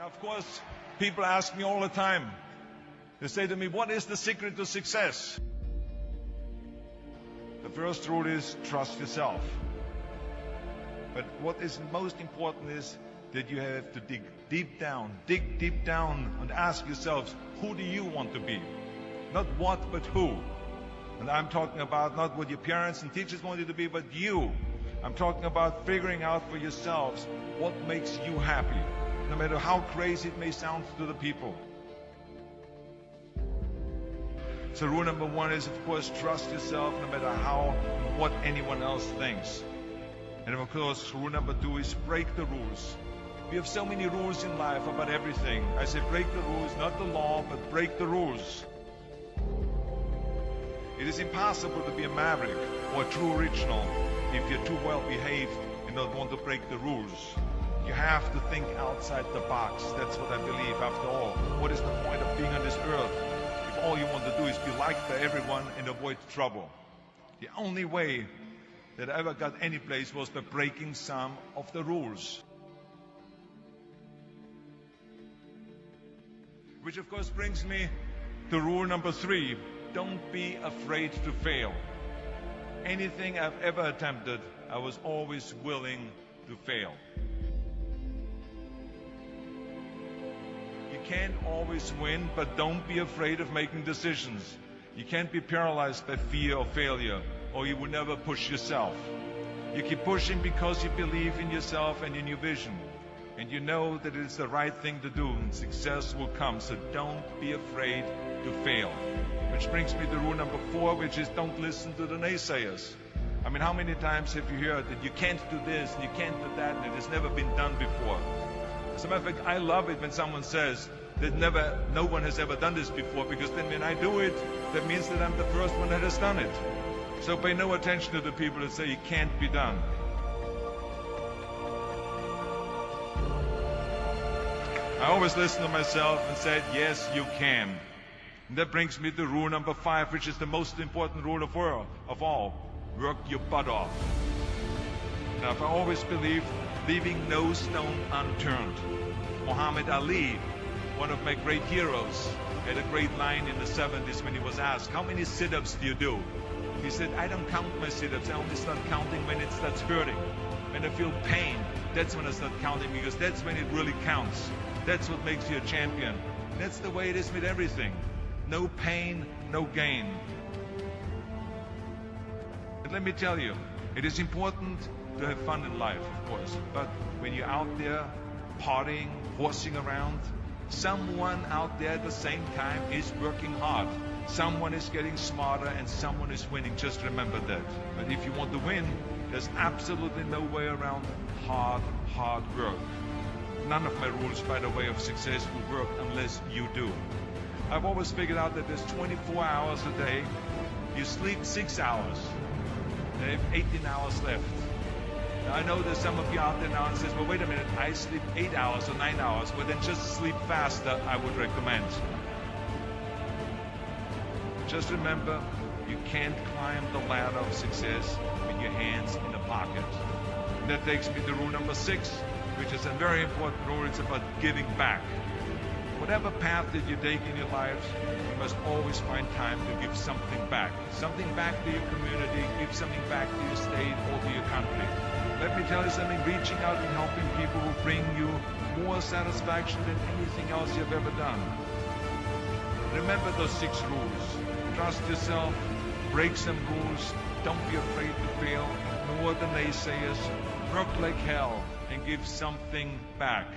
Of course, people ask me all the time. They say to me, what is the secret to success? The first rule is trust yourself. But what is most important is that you have to dig deep down and ask yourselves, who do you want to be? Not what, but who. And I'm talking about not what your parents and teachers want you to be, but you. I'm talking about figuring out for yourselves what makes you happy, no matter how crazy it may sound to the people. So rule number one is, of course, trust yourself no matter what anyone else thinks. And of course, rule number two is break the rules. We have so many rules in life about everything. I say break the rules, not the law, but break the rules. It is impossible to be a maverick or a true original if you're too well behaved and don't want to break the rules. You have to think outside the box. That's what I believe. After all, what is the point of being on this earth if all you want to do is be liked by everyone and avoid trouble? The only way that I ever got any place was by breaking some of the rules. Which of course brings me to rule number three. Don't be afraid to fail. Anything I've ever attempted, I was always willing to fail. You can't always win, but don't be afraid of making decisions. You can't be paralyzed by fear of failure, or you will never push yourself. You keep pushing because you believe in yourself and in your vision. And you know that it is the right thing to do, and success will come. So don't be afraid to fail. Which brings me to rule number four, which is don't listen to the naysayers. I mean, how many times have you heard that you can't do this, and you can't do that, and it has never been done before? As a matter of fact, I love it when someone says that no one has ever done this before, because then when I do it, that means that I'm the first one that has done it. So pay no attention to the people that say it can't be done. I always listen to myself and said, yes, you can. And that brings me to rule number five, which is the most important rule of all. Work your butt off. Now, I've always believed leaving no stone unturned. Muhammad Ali, one of my great heroes, had a great line in the 70s when he was asked, how many sit-ups do you do? He said, I don't count my sit-ups. I only start counting when it starts hurting. When I feel pain, that's when I start counting, because that's when it really counts. That's what makes you a champion. That's the way it is with everything. No pain, no gain. And let me tell you, it is important to have fun in life, of course. But when you're out there partying, horsing around, someone out there at the same time is working hard. Someone is getting smarter and someone is winning. Just remember that. But if you want to win, there's absolutely no way around hard work. None of my rules, by the way, of success will work unless you do. I've always figured out that there's 24 hours a day. You sleep 6 hours. You have 18 hours left. Now, I know there's some of you out there now and says, well, wait a minute, I sleep 8 hours or 9 hours. Well, then just sleep faster, I would recommend. Just remember, you can't climb the ladder of success with your hands in the pocket. And that takes me to rule number 6, which is a very important rule. It's about giving back. Whatever path that you take in your lives, you must always find time to give something back. Something back to your community, give something back to your state or to your country. Let me tell you something, reaching out and helping people will bring you more satisfaction than anything else you've ever done. Remember those 6 rules. Trust yourself, break some rules, don't be afraid to fail, ignore the naysayers, work like hell, and give something back.